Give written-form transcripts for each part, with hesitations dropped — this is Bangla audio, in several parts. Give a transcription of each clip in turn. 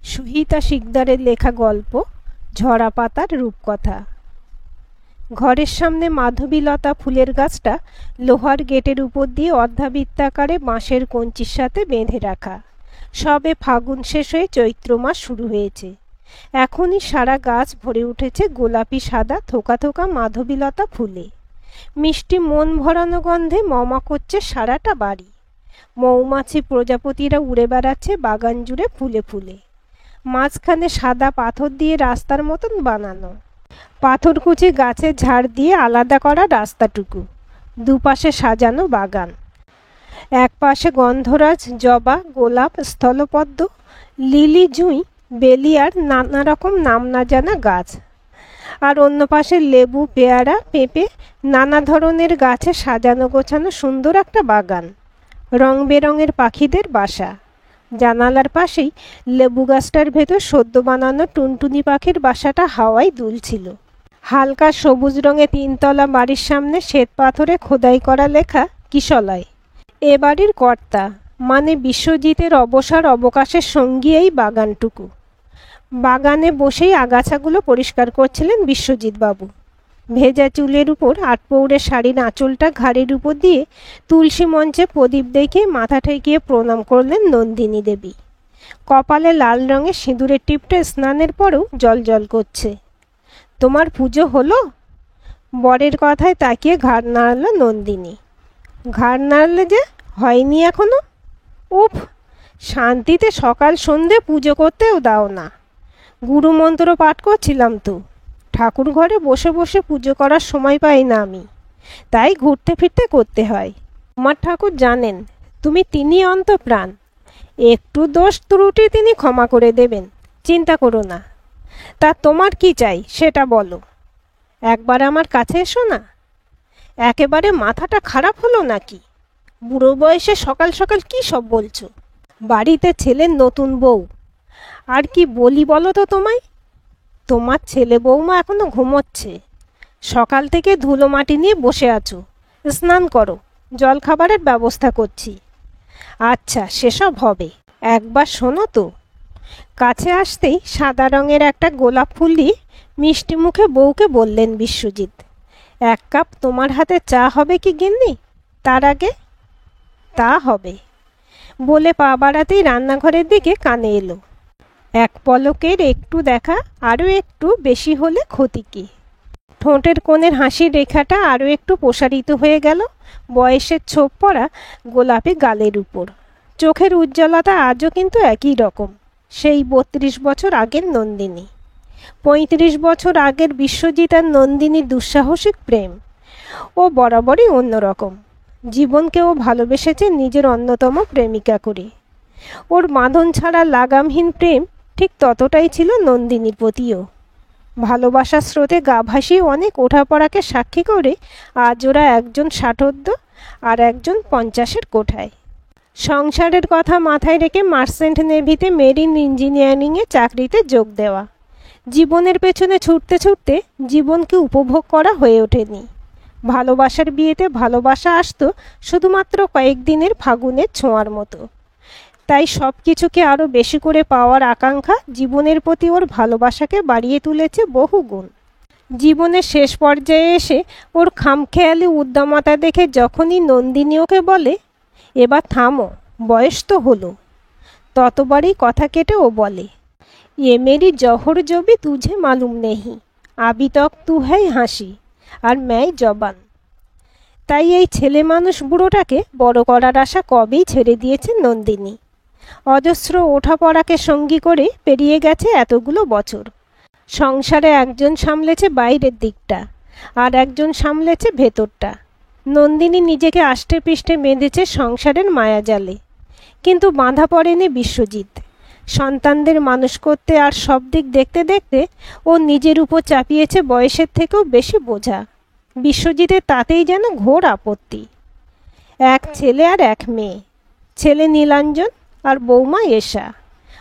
সুহিতা শিকদারের লেখা গল্প ঝরা পাতার রূপকথা। ঘরের সামনে মাধবীলতা ফুলের গাছটা লোহার গেটের উপর দিয়ে অর্ধাবৃত্তাকারে বাঁশের কঞ্চির সাথে বেঁধে রাখা। সবে ফাগুন শেষ হয়ে চৈত্র মাস শুরু হয়েছে। এখনই সারা গাছ ভরে উঠেছে গোলাপি সাদা থোকা থোকা মাধবীলতা ফুলে। মিষ্টি মন ভরানো গন্ধে মমা করছে সারাটা বাড়ি। মৌমাছি প্রজাপতিরা উড়ে বেড়াচ্ছে বাগান জুড়ে ফুলে ফুলে। মাঝখানে সাদা পাথর দিয়ে রাস্তার মতন বানানো, পাথর কুচি গাছের ঝাড় দিয়ে আলাদা করা রাস্তাটুকু। দুপাশে সাজানো বাগান, এক পাশে গন্ধরাজ, জবা, গোলাপ, স্থলপদ্ম, লিলি, জুঁই, বেলি আর নানা রকম নাম না জানা গাছ। আর অন্য পাশে লেবু, পেয়ারা, পেঁপে, নানা ধরনের গাছে সাজানো গোছানো সুন্দর একটা বাগান। রং বেরঙের পাখিদের বাসা। জানালার পাশেই লেবু গাছটার ভেতর সদ্য বানানো টুনটুনি পাখির বাসাটা হাওয়ায় দুলছিল। হালকা সবুজ রঙে তিনতলা বাড়ির সামনে শ্বেত পাথরে খোদাই করা লেখা কিশলয়। এ বাড়ির কর্তা মানে বিশ্বজিতের অবসর অবকাশের সঙ্গী এই বাগানটুকু। বাগানে বসেই আগাছাগুলো পরিষ্কার করছিলেন বিশ্বজিৎ বাবু। ভেজা চুলের উপর আটপৌরে শাড়ির আঁচলটা ঘাড়ের উপর দিয়ে তুলসী মঞ্চে প্রদীপ দেখে মাথা ঠেকিয়ে প্রণাম করলেন নন্দিনী দেবী। কপালে লাল রঙের সিঁদুরের টিপটা স্নানের পরেও জল করছে। তোমার পুজো হলো? বরের কথায় তাকিয়ে ঘাড় নাড়ল নন্দিনী। ঘাড় নাড়লে যে? হয়নি এখনো? উফ, শান্তিতে সকাল সন্ধে পুজো করতেও দাও না। গুরুমন্ত্র পাঠ করছিলাম তো। ঠাকুর ঘরে বসে বসে পুজো করার সময় পাই না আমি, তাই ঘুরতে ফিরতে করতে হয়। আমার ঠাকুর জানেন তুমি তিনি অন্তঃপ্রাণ। একটু দোষ ত্রুটি তিনি ক্ষমা করে দেবেন, চিন্তা করো না। তা তোমার কি চাই সেটা বলো। একবার আমার কাছে এসো না। একেবারে মাথাটা খারাপ হলো নাকি? বুড়ো বয়সে সকাল সকাল কি সব বলছো? বাড়িতে ছেলের নতুন বউ। আর কি বলি বলো তো তোমায়? তোমার ছেলে বৌমা এখনো ঘুমোচ্ছে। সকাল থেকে ধুলো মাটি নিয়ে বসে আছো। স্নান করো, জল খাবারের ব্যবস্থা করছি। আচ্ছা, সেসব হবে, একবার শোনো তো। কাছে আসতেই সাদা রঙের একটা গোলাপ ফুল দিয়ে মিষ্টি মুখে বউকে বললেন বিশ্বজিৎ, এক কাপ তোমার হাতে চা হবে কি গিন্নি? তার আগে? তা হবে বলে পা বাড়াতেই রান্নাঘরের দিকে কানে এলো। এক পলকের একটু দেখা, আরও একটু বেশি হলে ক্ষতি কি? ঠোঁটের কোণের হাসির রেখাটা আরও একটু প্রসারিত হয়ে গেল বয়সের ছোপ পড়া গোলাপি গালের উপর। চোখের উজ্জ্বলতা আজও কিন্তু একই রকম, সেই 32 বছর আগের নন্দিনী। 35 বছর আগের বিশ্বজিৎ আর নন্দিনীর দুঃসাহসিক প্রেম। ও বরাবরই অন্যরকম। জীবনকে ও ভালোবেসেছে নিজের অন্যতম প্রেমিকা করে। ওর বাঁধন ছাড়া লাগামহীন প্রেম ঠিক ততটাই ছিল নন্দিনীর প্রতিও। ভালোবাসার স্রোতে গা ভাসিয়ে অনেক ওঠাপড়াকে সাক্ষী করে আজ ওরা একজন 60 আর একজন 50-এর কোঠায়। সংসারের কথা মাথায় রেখে মার্চেন্ট নেভিতে মেরিন ইঞ্জিনিয়ারিংয়ে চাকরিতে যোগ দেওয়া। জীবনের পেছনে ছুটতে ছুটতে জীবনকে উপভোগ করা হয়ে ওঠেনি। ভালোবাসার বিয়েতে ভালোবাসা আসতো শুধুমাত্র কয়েকদিনের ফাগুনের ছোঁয়ার মতো। তাই সব কিছুকে আরও বেশি করে পাওয়ার আকাঙ্ক্ষা জীবনের প্রতি ওর ভালোবাসাকে বাড়িয়ে তুলেছে বহু গুণ। জীবনের শেষ পর্যায়ে এসে ওর খামখেয়ালি উদ্দামতা দেখে যখনই নন্দিনী ওকে বলে, এবার থামো, বয়স তো হলো, ততবারই কথা কেটে ও বলে, এ মেরি জহর জবি তুঝে মালুম নেহি, আবি তক তু হ্যায় হাসি আর ম্যায় জবান। তাই এই ছেলে মানুষ বুড়োটাকে বড় করার আশা কবেই ছেড়ে দিয়েছে নন্দিনী। অজস্র ওঠাপড়াকে সঙ্গী করে পেরিয়ে গেছে এতগুলো বছর। সংসারে একজন সামলেছে বাইরের দিকটা, আর একজন সামলেছে ভেতরটা। নন্দিনী নিজেকে আষ্টে পৃষ্ঠে বেঁধেছে সংসারের মায়াজালে, কিন্তু বাঁধা পড়েনি বিশ্বজিৎ। সন্তানদের মানুষ করতে আর সব দিক দেখতে দেখতে ও নিজের উপর চাপিয়েছে বয়সের থেকেও বেশি বোঝা। বিশ্বজিতের তাতেই যেন ঘোর আপত্তি। এক ছেলে আর এক মেয়ে, ছেলে নীলাঞ্জন আর বৌমা এশা,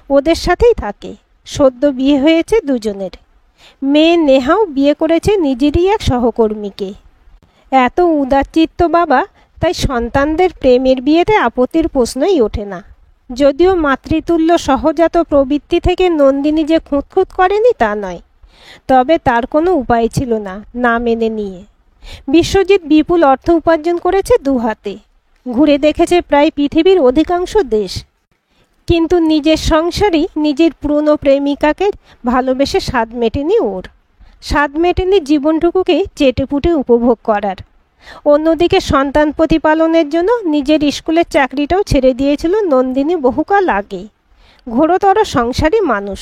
ওদের সাথেই থাকে। সদ্য বিয়ে হয়েছে দুজনের। মেয়ে নেহাও বিয়ে করেছে নিজেরই এক সহকর্মীকে। এত উদারচিত্ত বাবা, তাই সন্তানদের প্রেমের বিয়েতে আপত্তির প্রশ্নই ওঠে না। যদিও মাতৃতুল্য সহজাত প্রবৃত্তি থেকে নন্দিনী যে খুঁতখুত করেনি তা নয়, তবে তার কোনো উপায় ছিল না না মেনে নিয়ে। বিশ্বজিৎ বিপুল অর্থ উপার্জন করেছে দুহাতে, ঘুরে দেখেছে প্রায় পৃথিবীর অধিকাংশ দেশ, কিন্তু নিজের সংসারই নিজের পুরনো প্রেমিকাকে ভালোবেসে স্বাদ মেটেনি ওর। স্বাদ মেটেনি জীবনটুকুকে চেটেপুটে উপভোগ করার। অন্যদিকে সন্তান প্রতিপালনের জন্য নিজের স্কুলের চাকরিটাও ছেড়ে দিয়েছিল নন্দিনী বহুকাল আগে। ঘোরতর সংসারী মানুষ,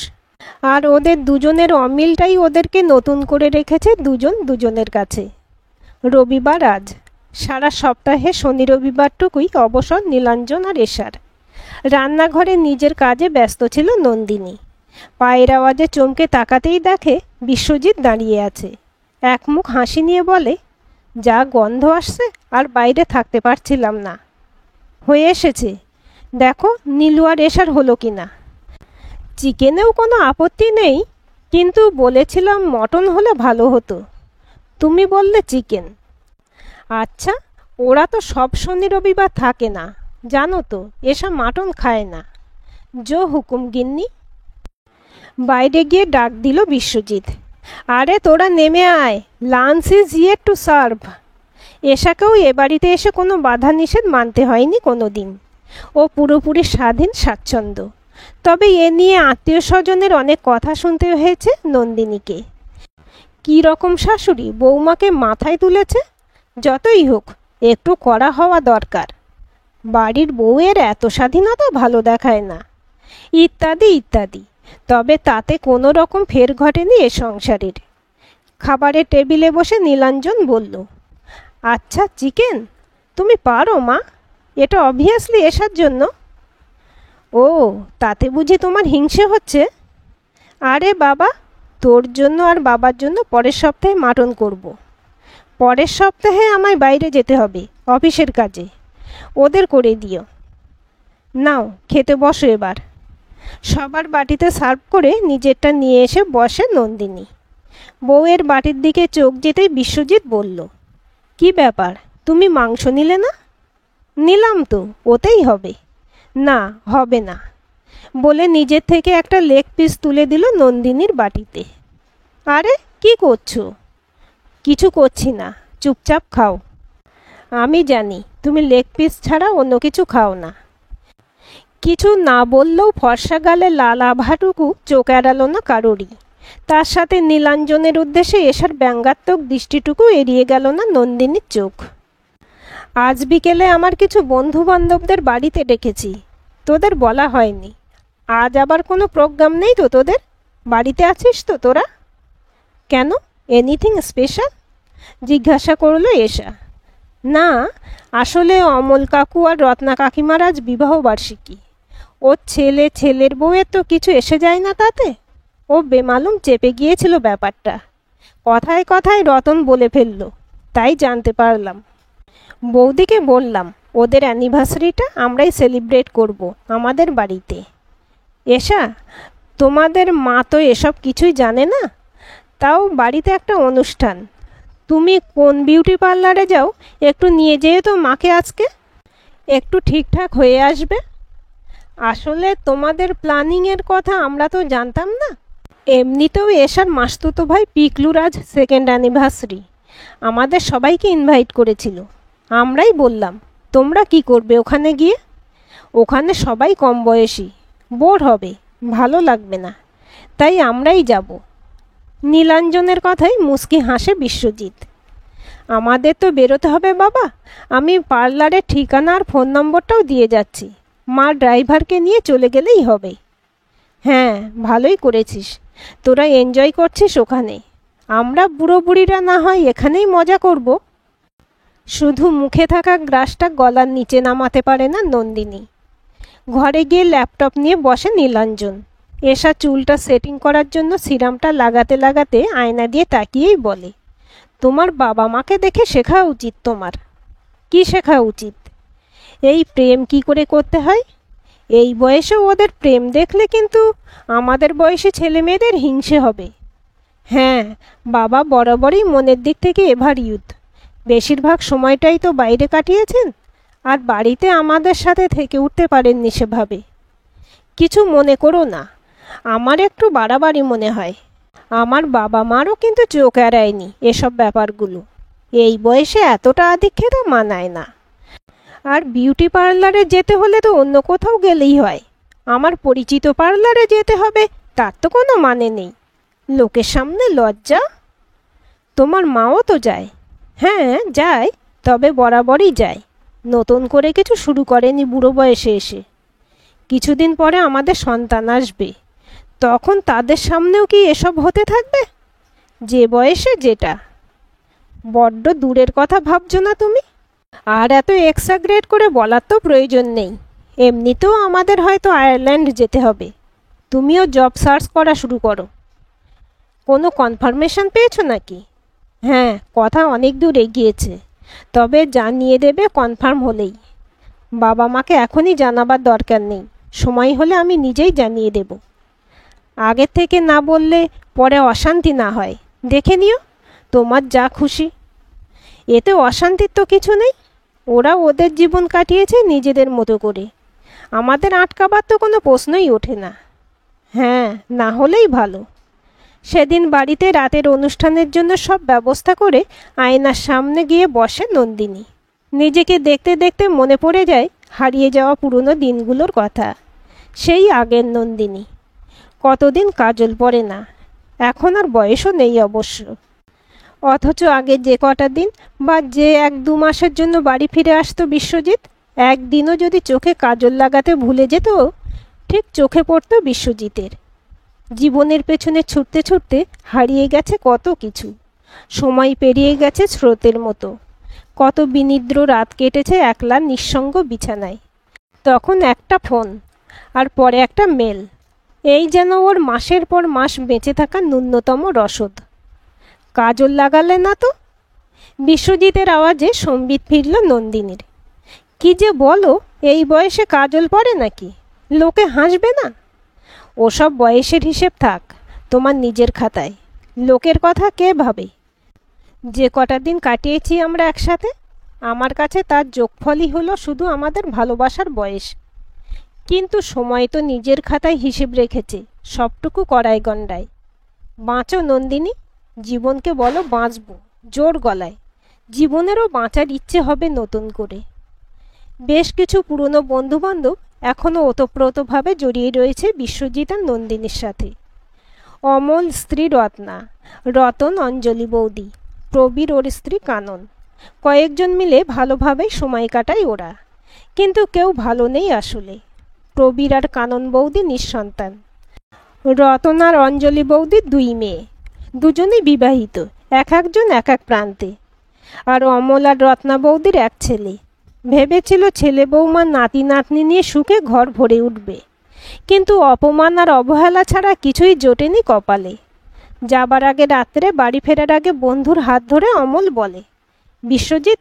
আর ওদের দুজনের অমিলটাই ওদেরকে নতুন করে রেখেছে দুজন দুজনের কাছে। রবিবার আজ, সারা সপ্তাহে শনি রবিবারটুকুই অবসর নীলাঞ্জন আর এশার। রান্নাঘরে নিজের কাজে ব্যস্ত ছিল নন্দিনী। পায়ের আওয়াজে চমকে তাকাতেই দেখে বিশ্বজিৎ দাঁড়িয়ে আছে। এক মুখ হাসি নিয়ে বলে, যা গন্ধ আসছে, আর বাইরে থাকতে পারছিলাম না। হয়ে এসেছে, দেখো নীলু আর এশার হলো কি না। চিকেনেও কোনো আপত্তি নেই, কিন্তু বলেছিলাম মটন হলে ভালো হতো, তুমি বললে চিকেন। আচ্ছা, ওরা তো সব শনি রবিবার থাকে না, জানো তো এসব মাটন খায় না। জো হুকুম গিন্নি। বাইরে গিয়ে ডাক দিল বিশ্বজিৎ, আরে তোরা নেমে আয়, lunch is yet to serve. এশাকেও এ বাড়িতে এসে কোনো বাধা নিষেধ মানতে হয়নি কোনো দিন। ও পুরোপুরি স্বাধীন স্বাচ্ছন্দ্য। তবে এ নিয়ে আত্মীয় স্বজনের অনেক কথা শুনতে হয়েছে নন্দিনীকে। কী রকম শাশুড়ি বৌমাকে মাথায় তুলেছে। যতই হোক একটু কড়া হওয়া দরকার। বাড়ির বউয়ের এত স্বাধীনতা ভালো দেখায় না, ইত্যাদি ইত্যাদি। তবে তাতে কোনো রকম ফের ঘটেনি এ সংসারের। খাবারের টেবিলে বসে নীলাঞ্জন বলল, আচ্ছা চিকেন তুমি পারো মা? এটা অবভিয়াসলি এশার জন্য। ও, তাতে বুঝি তোমার হিংসে হচ্ছে? আরে বাবা, তোর জন্য আর বাবার জন্য পরের সপ্তাহে মাটন করব। পরের সপ্তাহে আমায় বাইরে যেতে হবে অফিসের কাজে, ওদের করে দিও। নাও খেতে বসো এবার। সবার বাটিতে সার্ভ করে নিজেরটা নিয়ে এসে বসে নন্দিনী। বউয়ের বাটির দিকে চোখ যেতেই বিশ্বজিৎ বলল, কি ব্যাপার, তুমি মাংস নিলে না? নিলাম তো, ওতেই হবে। না, হবে না বলে নিজের থেকে একটা লেগ পিস তুলে দিল নন্দিনীর বাটিতে। আরে কি করছো? কিছু করছি না, চুপচাপ খাও। আমি জানি তুমি লেগ পিস ছাড়া অন্য কিছু খাও না। কিছু না বললেও ফর্সা গালে লাল আভাটুকু চোখ এড়ালো না কারোরই। তার সাথে নীলাঞ্জনের উদ্দেশ্যে এশার ব্যঙ্গাত্মক দৃষ্টিটুকু এড়িয়ে গেল না নন্দিনীর চোখ। আজ বিকেলে আমার কিছু বন্ধু বান্ধবদের বাড়িতে ডেকেছি, তোদের বলা হয়নি। আজ আবার কোনো প্রোগ্রাম নেই তো তোদের? বাড়িতে আছিস তো তোরা? কেন, এনিথিং স্পেশাল? জিজ্ঞাসা করলো এশা। না, আসলে অমল কাকু আর রত্না কাকিমার আজ বিবাহবার্ষিকী। ওর ছেলের বউয়ের তো কিছু এসে যায় না তাতে। ও বেমালুম চেপে গিয়েছিল ব্যাপারটা। কথায় কথায় রতন বলে ফেলল, তাই জানতে পারলাম। বৌদিকে বললাম ওদের অ্যানিভার্সারিটা আমরাই সেলিব্রেট করব আমাদের বাড়িতে। এশা, তোমাদের মা তো এসব কিছুই জানে না, তাও বাড়িতে একটা অনুষ্ঠান। তুমি কোন বিউটি পার্লারে যাও, একটু নিয়ে যেও তো মাকে আজকে, একটু ঠিকঠাক হয়ে আসবে। আসলে তোমাদের প্ল্যানিংয়ের কথা আমরা তো জানতাম না। এমনিতেও এশার মাসতুতো ভাই পিকলুর আজ সেকেন্ড অ্যানিভার্সারি, আমাদের সবাইকে ইনভাইট করেছিল। আমরাই বললাম তোমরা কি করবে ওখানে গিয়ে? ওখানে সবাই কম বয়সী, বোর হবে, ভালো লাগবে না, তাই আমরাই যাব। নীলাঞ্জনের কথাই মুচকি হাসে বিশ্বজিৎ। আমাদের তো বেরোতে হবে বাবা, আমি পার্লারের ঠিকানা আর ফোন নম্বরটাও দিয়ে যাচ্ছি, মা ড্রাইভারকে নিয়ে চলে গেলেই হবে। হ্যাঁ, ভালোই করেছিস, তোরা এনজয় করছিস ওখানে, আমরা বুড়ো বুড়িরা না হয় এখানেই মজা করব। শুধু মুখে থাকা গ্রাসটা গলার নিচে নামাতে পারে না নন্দিনী। ঘরে গিয়ে ল্যাপটপ নিয়ে বসে নীলাঞ্জন। এশা চুলটা সেটিং করার জন্য সিরামটা লাগাতে লাগাতে আয়না দিয়ে তাকিয়েই বলে, তোমার বাবা মাকে দেখে শেখা উচিত তোমার। কি শেখা উচিত? এই প্রেম কি করে করতে হয়। এই বয়সে ওদের প্রেম দেখলে কিন্তু আমাদের বয়সী ছেলে মেয়েদের হিংসে হবে। হ্যাঁ, বাবা বরাবরই মনের দিক থেকে এভার ইউথ, বেশিরভাগ সময়টাই তো বাইরে কাটিয়েছেন, আর বাড়িতে আমাদের সাথে থেকে উঠতে পারেননি সেভাবে। কিছু মনে করো না, আমার একটু বাড়াবাড়ি মনে হয়। আমার বাবা মারও কিন্তু চোখ এড়ায়নি এসব ব্যাপারগুলো। এই বয়সে এতটা আধিক্যের মানায় না। আর বিউটি পার্লারে যেতে হলে তো অন্য কোথাও গেলেই হয়। আমার পরিচিত পার্লারে যেতে হবে তার তো কোনো মানে নেই। লোকের সামনে লজ্জা। তোমার মাও তো যায়। হ্যাঁ যায়, তবে বরাবরই যায়। নতুন করে কিছু শুরু করেনি বুড়ো বয়সে এসে। কিছুদিন পরে আমাদের সন্তান আসবে, তখন তাদের সামনেও কি এসব হতে থাকবে? যে বয়সে যেটা। বড্ড দূরের কথা ভাবছো না তুমি? আর এত এক্সাগ্রেট করে বলার তো প্রয়োজন নেই। এমনিতেও আমাদের হয়তো আয়ারল্যান্ড যেতে হবে। তুমিও জব সার্চ করা শুরু করো। কোনো কনফার্মেশন পেয়েছো নাকি? হ্যাঁ, কথা অনেক দূর এগিয়েছে, তবে জানিয়ে দেবে কনফার্ম হলেই। বাবা মাকে এখনই জানাবার দরকার নেই, সময় হলে আমি নিজেই জানিয়ে দেব। আগে থেকে না বললে পরে অশান্তি না হয়। দেখে নিও, তোমার যা খুশি। এতে অশান্তির তো কিছু নেই। ওরা ওদের জীবন কাটিয়েছে নিজেদের মতো করে। আমাদের আটকাবার তো কোনো প্রশ্নই ওঠে না। হ্যাঁ, না হলেই ভালো। সেদিন বাড়িতে রাতের অনুষ্ঠানের জন্য সব ব্যবস্থা করে আয়নার সামনে গিয়ে বসে নন্দিনী। নিজেকে দেখতে দেখতে মনে পড়ে যায় হারিয়ে যাওয়া পুরনো দিনগুলোর কথা। সেই আগের নন্দিনী। কতদিন কাজল পরে না। এখন আর বয়সও নেই অবশ্য। অথচ আগে যে কটা দিন বা যে 1-2 মাসের জন্য বাড়ি ফিরে আসতো বিশ্বজিৎ, একদিনও যদি চোখে কাজল লাগাতে ভুলে যেত, ঠিক চোখে পড়তো বিশ্বজিতের। জীবনের পেছনে ছুটতে ছুটতে হারিয়ে গেছে কত কিছু। সময় পেরিয়ে গেছে স্রোতের মতো। কত বিনিদ্র রাত কেটেছে একলা নিঃসঙ্গ বিছানায়। তখন একটা ফোন, আর পরে একটা মেল। এই যেন ওর মাসের পর মাস বেঁচে থাকা ন্যূনতম রসদ। কাজল লাগালে না তো? বিশ্বজিতের আওয়াজে সম্বিত ফিরল নন্দিনীর। কি যে বলো, এই বয়সে কাজল পরে নাকি? লোকে হাসবে না? ওসব বয়সের হিসেব থাক তোমার নিজের খাতায়। লোকের কথা কে ভাবে? যে কটা দিন কাটিয়েছি আমরা একসাথে, আমার কাছে তার যোগফলই হলো শুধু আমাদের ভালোবাসার বয়স। কিন্তু সময় তো নিজের খাতায় হিসেব রেখেছে, সবটুকু কড়াই গণ্ডায়। বাঁচো নন্দিনী, জীবনকে বলো বাঁচবো জোর গলায়। জীবনেরও বাঁচার ইচ্ছে হবে নতুন করে। বেশ কিছু পুরনো বন্ধুবান্ধব এখনও ওতপ্রোতভাবে জড়িয়ে রয়েছে বিশ্বজিৎ আর নন্দিনীর সাথে। অমল স্ত্রী রত্না, রতন অঞ্জলি বৌদি, প্রবীর ওর স্ত্রী কানন। কয়েকজন মিলে ভালোভাবেই সময় কাটায় ওরা। কিন্তু কেউ ভালো নেই আসলে। প্রবীর আর কানন বৌদি নিঃসন্তান। রতন আর অঞ্জলি বৌদির 2 মেয়ে, দুজনেই বিবাহিত, একজন এক প্রান্তে। আর অমল আর রত্না বৌদির 1 ছেলে। ভেবেছিল ছেলে বৌমা নাতি নাতনি নিয়ে সুখে ঘর ভরে উঠবে, কিন্তু অপমান আর অবহেলা ছাড়া কিছুই জোটেনি কপালে। যাবার আগে রাত্রে বাড়ি ফেরার আগে বন্ধুর হাত ধরে অমল বলে, বিশ্বজিৎ,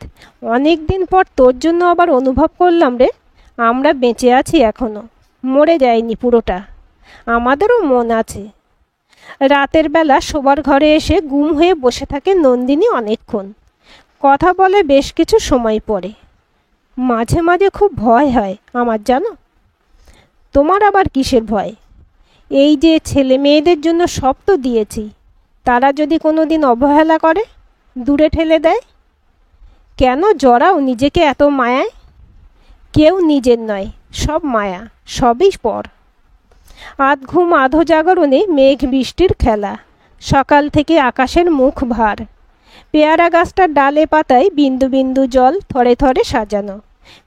অনেক দিন পর তোর জন্য আবার অনুভব করলাম রে, আমরা বেঁচে আছি এখনো, মরে যায়নি পুরোটা, আমাদেরও মন আছে। রাতের বেলা শোবার ঘরে এসে গুম হয়ে বসে থাকে নন্দিনী অনেকক্ষণ। কথা বলে বেশ কিছু সময় পরে। মাঝে মাঝে খুব ভয় হয় আমার, জানো। তোমার আবার কিসের ভয়? এই যে ছেলে মেয়েদের জন্য সব তো দিয়েছি, তারা যদি কোনো দিন অবহেলা করে, দূরে ঠেলে দেয়? কেন জড়াও নিজেকে এত মায়ায়? কেউ নিজের নয়, সব মায়া, সবই পর। আধ ঘুম আধো জাগরণে মেঘ বৃষ্টির খেলা। সকাল থেকে আকাশের মুখ ভার। পেয়ারা গাছটার ডালে পাতায় বিন্দু বিন্দু জল থরে থরে সাজানো।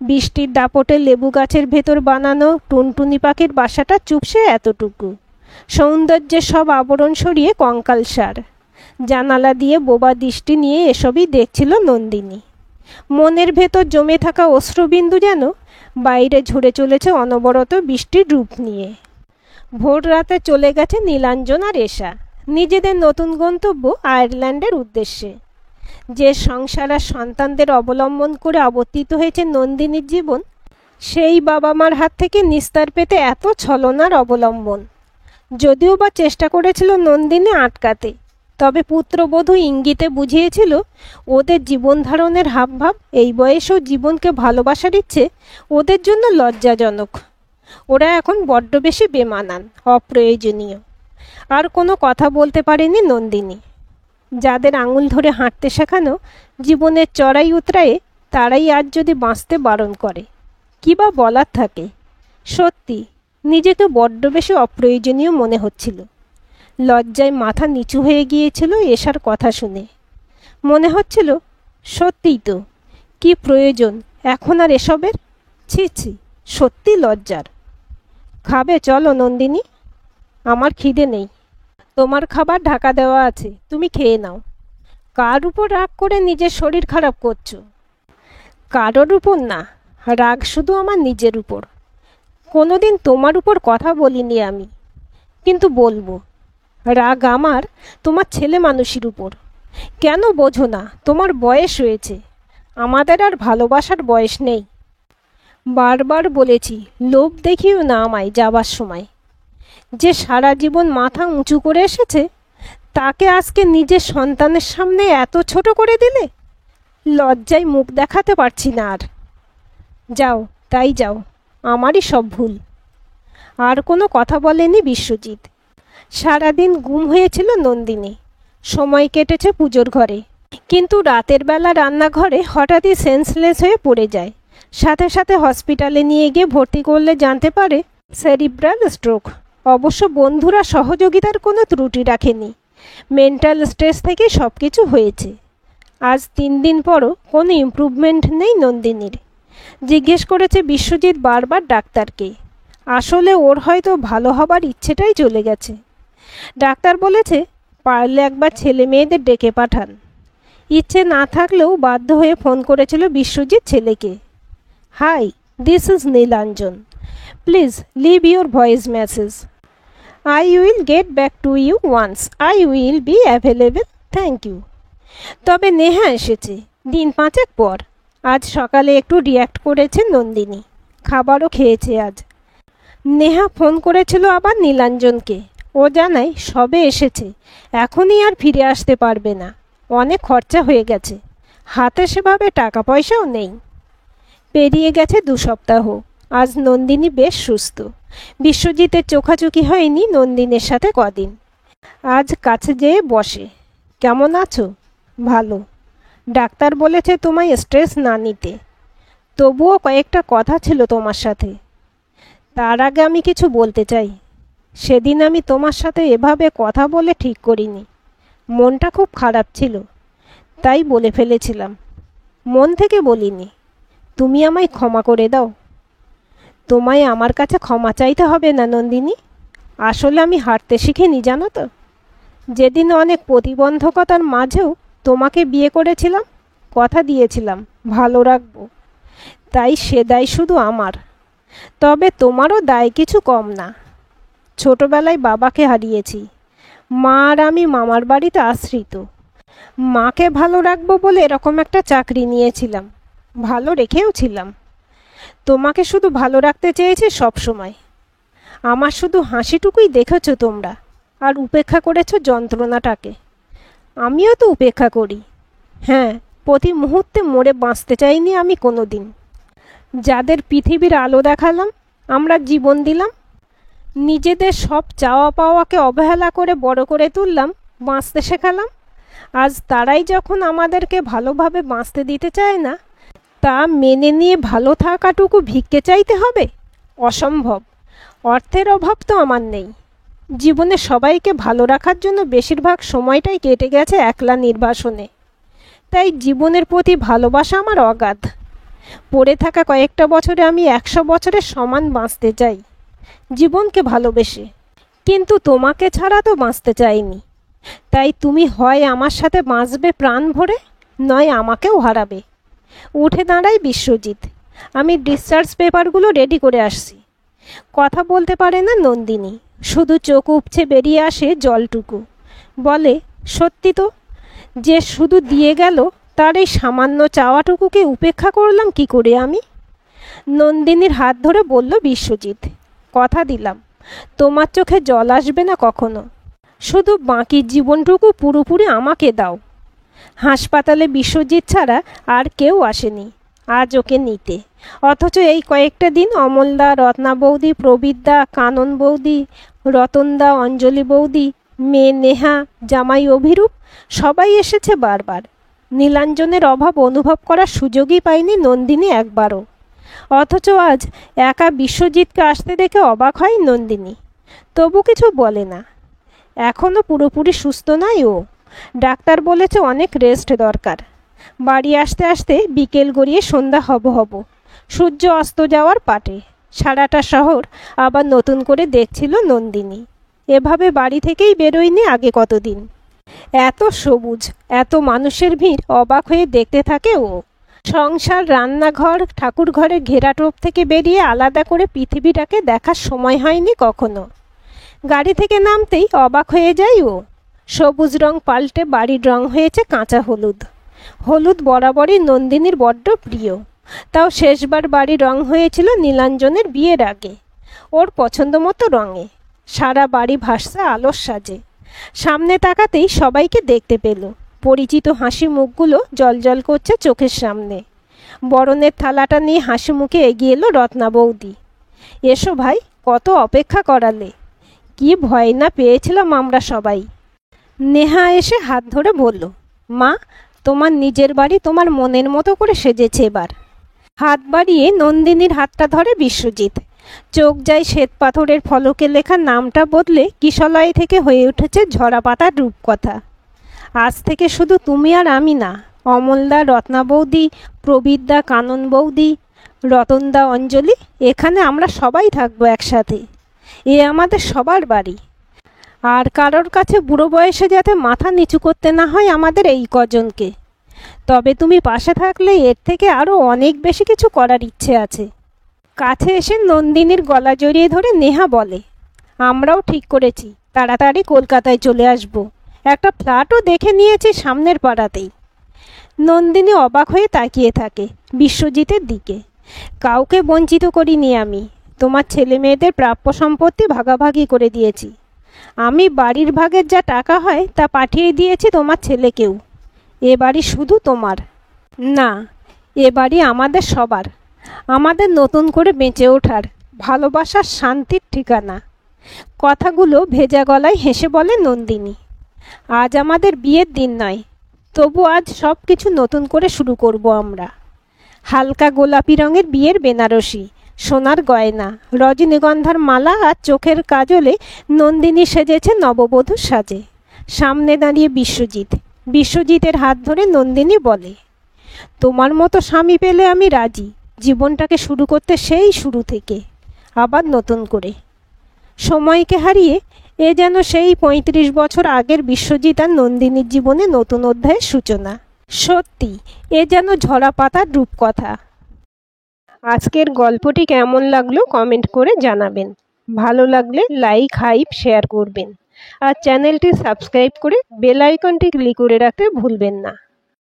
বৃষ্টির দাপটে লেবু গাছের ভেতর বানানো টুনটুনি পাখির বাসাটা চুপসে এতটুকু। সৌন্দর্যের সব আবরণ সরিয়ে কঙ্কালসার। জানালা দিয়ে বোবা দৃষ্টি নিয়ে এসবই দেখছিল নন্দিনী। মনের ভেতর জমে থাকা অশ্রুবিন্দু যেন বাইরে ঝরে চলেছে অনবরত বৃষ্টির রূপ নিয়ে। ভোর রাতে চলে গেছে নীলাঞ্জন আর এশা নিজেদের নতুন গন্তব্য আয়ারল্যান্ডের উদ্দেশ্যে। যে সংসার আর সন্তানদের অবলম্বন করে আবর্তিত হয়েছে নন্দিনীর জীবন, সেই বাবা মার হাত থেকে নিস্তার পেতে এত ছলনার অবলম্বন। যদিও বা চেষ্টা করেছিল নন্দিনী আটকাতে, তবে পুত্রবধূ ইঙ্গিতে বুঝিয়েছিল ওদের জীবন ধারণের হাবভাব এই বয়সেও জীবনকে ভালোবাসার ইচ্ছে ওদের জন্য লজ্জাজনক। ওরা এখন বড্ড বেশি বেমানান, অপ্রয়োজনীয়। আর কোনো কথা বলতে পারেনি নন্দিনী। যাদের আঙুল ধরে হাঁটতে শেখানো জীবনের চড়াই উতরায়ে, তারাই আজ যদি বাঁচতে বারণ করে, কী বা বলার থাকে। সত্যি নিজেকে বড্ড বেশি অপ্রয়োজনীয় মনে হচ্ছিল। লজ্জায় মাথা নিচু হয়ে গিয়েছিল এশার কথা শুনে। মনে হচ্ছিল সত্যিই তো, কি প্রয়োজন এখন আর এসবের। ছি ছি, সত্যি লজ্জার। খাবে চলো নন্দিনী? আমার খিদে নেই। তোমার খাবার ঢাকা দেওয়া আছে, তুমি খেয়ে নাও। কার উপর রাগ করে নিজের শরীর খারাপ করছো? কারোর উপর না, রাগ শুধু আমার নিজের উপর। কোনোদিন তোমার উপর কথা বলিনি আমি, কিন্তু বলবো। রাগ আমার তোমার ছেলে মানুষের উপর। কেন বোঝো না? তোমার বয়স হয়েছে, আমাদের আর ভালোবাসার বয়স নেই। বারবার বলেছি লোভ দেখিও না আমায় যাবার সময়। যে সারা জীবন মাথা উঁচু করে এসেছে, তাকে আজকে নিজের সন্তানের সামনে এত ছোট করে দিলে। লজ্জায় মুখ দেখাতে পারছি না আর। যাও, তাই যাও, আমারই সব ভুল। আর কোনো কথা বলেনি বিশ্বজিৎ। সারাদিন গুম হয়েছিল নন্দিনী। সময় কেটেছে পুজোর ঘরে, কিন্তু রাতের বেলা রান্নাঘরে হঠাৎই সেন্সলেস হয়ে পড়ে যায়। সাথে সাথে হসপিটালে নিয়ে গিয়ে ভর্তি করলে জানতে পারে সেরিব্রাল স্ট্রোক। অবশ্য বন্ধুরা সহযোগিতার কোনো ত্রুটি রাখেনি। মেন্টাল স্ট্রেস থেকে সব কিছু হয়েছে। আজ 3 দিন পরও কোনো ইমপ্রুভমেন্ট নেই নন্দিনীর। জিজ্ঞেস করেছে বিশ্বজিৎ বারবার ডাক্তারকে। আসলে ওর হয়তো ভালো হবার ইচ্ছেটাই চলে গেছে। ডাক্তার বলেছে পারলে একবার ছেলে মেয়েদের ডেকে পাঠান। ইচ্ছে না থাকলেও বাধ্য হয়ে ফোন করেছিল বিশ্বজিৎ ছেলেকে। Hi, this is Nilanjan. Please leave your voice message. I will get back to you once I will be available, thank you. তবে নেহা এসেছে দিন 5 পর। আজ সকালে একটু রিয়্যাক্ট করেছে নন্দিনী। খাবারও খেয়েছে আজ। নেহা ফোন করেছিল আবার নীলাঞ্জনকে। ও জানায় সবে এসেছে, এখনই আর ফিরে আসতে পারবে না। অনেক খরচা হয়ে গেছে, হাতে সেভাবে টাকা পয়সাও নেই। পেরিয়ে গেছে 2 সপ্তাহ। আজ নন্দিনী বেশ সুস্থ। বিশ্বজিতের চোখাচোখি হয়নি নন্দিনীর সাথে কদিন। আজ কাছে যেয়ে বসে। কেমন আছো? ভালো। ডাক্তার বলেছে তোমায় স্ট্রেস না নিতে। তবুও কয়েকটা কথা ছিল তোমার সাথে। তার আগে আমি কিছু বলতে চাই। সেদিন আমি তোমার সাথে এভাবে কথা বলে ঠিক করিনি। মনটা খুব খারাপ ছিল, তাই বলে ফেলেছিলাম। মন থেকে বলিনি। তুমি আমায় ক্ষমা করে দাও। তোমায় আমার কাছে ক্ষমা চাইতে হবে না নন্দিনী। আসলে আমি হাঁটতে শিখিনি জানো তো। যেদিন অনেক প্রতিবন্ধকতার মাঝেও তোমাকে বিয়ে করেছিলাম, কথা দিয়েছিলাম ভালো রাখবো। তাই সে দায় শুধু আমার। তবে তোমারও দায় কিছু কম না। ছোটবেলায় বাবাকে হারিয়েছি। মা আর আমি মামার বাড়িতে আশ্রিত। মাকে ভালো রাখবো বলে এরকম একটা চাকরি নিয়েছিলাম, ভালো রেখেও ছিলাম। তোমাকে শুধু ভালো রাখতে চেয়েছি সব সময়। আমার শুধু হাসিটুকুই দেখেছো তোমরা, আর উপেক্ষা করেছো যন্ত্রণাটাকে। আমিও তো উপেক্ষা করি। হ্যাঁ, প্রতি মুহূর্তে মরে বাঁচতে চাইনি আমি কোনো দিন। যাদের পৃথিবীর আলো দেখালাম, আমরা জীবন দিলাম, নিজেদের সব চাওয়া পাওয়াকে অবহেলা করে বড় করে তুললাম, বাঁচতে শেখালাম, আজ তারাই যখন আমাদেরকে ভালোভাবে বাঁচতে দিতে চায় না, তা মেনে নিয়ে ভালো থাকাটুকু ভিক্ষে চাইতে হবে? অসম্ভব। অর্থের অভাব তো আমার নেই। জীবনে সবাইকে ভালো রাখার জন্য বেশিরভাগ সময়টাই কেটে গেছে একলা নির্বাসনে। তাই জীবনের প্রতি ভালোবাসা আমার অগাধ। পড়ে থাকা কয়েকটা বছরে আমি 100 বছরের সমান বাঁচতে চাই, জীবনকে ভালোবেসে। কিন্তু তোমাকে ছাড়া তো বাঁচতে চাইনি। তাই তুমি হয় আমার সাথে বাঁচবে প্রাণ ভরে, নয় আমাকেও হারাবে। উঠে দাঁড়ায় বিশ্বজিৎ। আমি ডিসচার্জ পেপারগুলো রেডি করে আসছি। কথা বলতে পারে না নন্দিনী, শুধু চোখ উপচে বেরিয়ে আসে জলটুকু। বলে, সত্যি তো, যে শুধু দিয়ে গেল তার এই সামান্য চাওয়াটুকুকে উপেক্ষা করলাম কি করে আমি? নন্দিনীর হাত ধরে বলল বিশ্বজিৎ, কথা দিলাম তোমার চোখে জল আসবে না কখনো। শুধু বাকি জীবনটুকু পুরোপুরি আমাকে দাও। হাসপাতালে বিশ্বজিৎ ছাড়া আর কেউ আসেনি। আজ ওকে নিতে। অথচ এই কয়েকটা দিন অমলদা, রত্না বৌদি, প্রবীরদা, কানন বৌদি, রতনদা, অঞ্জলি বৌদি, মেয়ে নেহা, জামাই অভিরূপ সবাই এসেছে বারবার। নীলাঞ্জনের অভাব অনুভব করার সুযোগই পায়নি নন্দিনী একবারও। অথচ আজ একা বিশ্বজিৎকে আসতে দেখে অবাক হয় নন্দিনী। তবু কিছু বলে না। এখনও পুরোপুরি সুস্থ নয় ও। ডাক্তার বলেছে অনেক রেস্ট দরকার। বাড়ি আসতে আসতে বিকেল গড়িয়ে সন্ধ্যা হব। সূর্য অস্ত যাওয়ার পাটে। সারাটা শহর আবার নতুন করে দেখছিল নন্দিনী। এভাবে বাড়ি থেকেই বেরোয়নি আগে কতদিন। এত সবুজ, এত মানুষের ভিড় অবাক হয়ে দেখতে থাকে ও। সংসার, রান্নাঘর, ঠাকুর ঘরের ঘেরাটোপ থেকে বেরিয়ে আলাদা করে পৃথিবীটাকে দেখার সময় হয়নি কখনো। গাড়ি থেকে নামতেই অবাক হয়ে যায় ও। সবুজ রং পাল্টে বাড়ির রং হয়েছে কাঁচা হলুদ। হলুদ বরাবরই নন্দিনীর বড্ড প্রিয়। তাও শেষবার বাড়ি রং হয়েছিল নীলাঞ্জনের বিয়ের আগে, ওর পছন্দ মতো রঙে। সারা বাড়ি ভাসছে আলোর সাজে। সামনে তাকাতেই সবাইকে দেখতে পেল। পরিচিত হাসি মুখগুলো জ্বলজ্বল করছে চোখের সামনে। বরণের থালাটা নিয়ে হাসি মুখে এগিয়ে এলো রত্না বৌদি। এসো ভাই, কত অপেক্ষা করালে। কি ভয় না পেয়েছিলাম আমরা সবাই। নেহা এসে হাত ধরে বলল, মা, তোমার নিজের বাড়ি তোমার মনের মতো করে সেজেছে এবার। হাত বাড়িয়ে নন্দিনীর হাতটা ধরে বিশ্বজিৎ। চোখ যায় শ্বেত পাথরের ফলকে লেখা নামটা বদলে কিশলয় থেকে হয়ে উঠেছে ঝরা পাতার রূপকথা। আজ থেকে শুধু তুমি আর আমি না, অমলদা, রত্না বৌদি, প্রবীরদা, কানন বৌদি, রতনদা, অঞ্জলি, এখানে আমরা সবাই থাকবো একসাথে। এ আমাদের সবার বাড়ি। আর কারোর কাছে বুড়ো বয়সে যাতে মাথা নিচু করতে না হয় আমাদের এই কজনকে। তবে তুমি পাশে থাকলে এর থেকে আরও অনেক বেশি কিছু করার ইচ্ছে আছে। কাছে এসে নন্দিনীর গলা জড়িয়ে ধরে নেহা বলে, আমরাও ঠিক করেছি তাড়াতাড়ি কলকাতায় চলে আসব। একটা ফ্ল্যাটও দেখে নিয়েছি সামনের পাড়াতেই। নন্দিনী অবাক হয়ে তাকিয়ে থাকে বিশ্বজিতের দিকে। কাউকে বঞ্চিত করিনি আমি। তোমার ছেলে মেয়েদের প্রাপ্য সম্পত্তি ভাগাভাগি করে দিয়েছি। আমি বাড়ির ভাগের যা টাকা হয় তা পাঠিয়ে দিয়েছি তোমার ছেলেকেও। এ বাড়ি শুধু তোমার না, এ বাড়ি আমাদের সবার। আমাদের নতুন করে বেঁচে ওঠার, ভালোবাসার, শান্তির ঠিকানা। কথাগুলো ভেজা গলায় হেসে বলে নন্দিনী। আজ আমাদের বিয়ের দিন নয়, তবু আজ সব কিছু নতুন করে শুরু করব আমরা। হালকা গোলাপি রঙের বিয়ের বেনারসি, সোনার গয়না, রজনীগন্ধার মালা আর চোখের কাজলে নন্দিনী সেজেছে নববধূর সাজে। সামনে দাঁড়িয়ে বিশ্বজিতের হাত ধরে নন্দিনী বলে, তোমার মতো স্বামী পেলে আমি রাজি জীবনটাকে শুরু করতে সেই শুরু থেকে, আবার নতুন করে। সময়কে হারিয়ে এ যেন সেই ৩৫ বছর আগের বিশ্বজিৎ আর নন্দিনীর জীবনে নতুন অধ্যায়ের সূচনা। সত্যি এ যেন ঝরা পাতার রূপকথা। আজকের গল্পটি কেমন লাগলো কমেন্ট করে জানাবেন। ভালো লাগলে লাইক, হাইপ, শেয়ার করবেন। আর চ্যানেলটি সাবস্ক্রাইব করে বেল আইকনটি ক্লিক করে রাখতে ভুলবেন না।